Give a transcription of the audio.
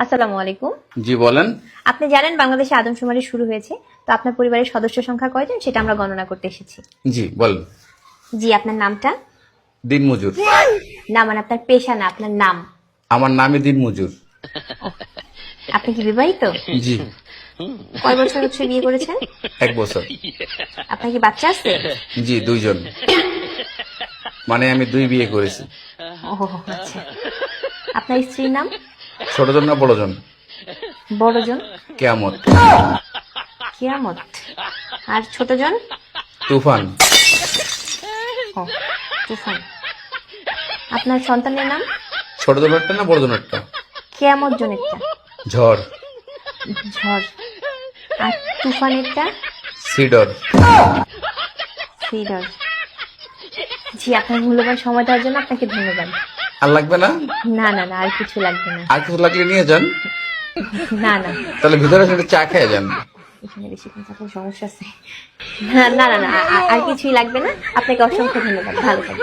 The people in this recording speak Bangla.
আসসালামু আলাইকুম। জি বলেন। আপনি জানেন বাংলাদেশে আদমশুমারি শুরু হয়েছে, তো আপনার পরিবারের সদস্য সংখ্যা কয়জন সেটা আমরা গণনা করতে এসেছি। জি বলেন। জি, আপনার নামটা? দিনমজুর। না, মানে আপনার পেশা না, আপনার নাম। আমার নামই দিনমজুর। আপনি কি বিবাহিত? জি। কয় বছর হচ্ছে বিয়ে করেছেন? 1 বছর। আপনার কি বাচ্চা আছে? জি 2 জন। মানে আমি 2 বিয়ে করেছি। ও আচ্ছা। আপনার স্ত্রীর নাম? ছোট জন না বড় জন? বড়জন? কেয়ামত। কিয়ামত। আর ছোটজন? তুফান। ও তুফান। আপনার সন্তানের নাম? ছোট জনেরটা না বড় জনেরটা? কিয়ামত জনেরটা? ঝড়। ঝড়। আর তুফানেরটা? সিডর। সিডর। জি, আপনার মূল্যবান সময় দেওয়ার জন্য আপনাকে ধন্যবাদ। আর লাগবে না? না না না, আর কিছু লাগবে না। আর কিছু লাগলে নিয়ে যান। না না, তাহলে ভিতরে এসে চা খেয়ে যান। এখানে বেশিক্ষণ থাকার সমস্যা আছে। না না না না, আর কিছুই লাগবে না। আপনাকে অসংখ্য ধন্যবাদ, ভালো থাকবেন।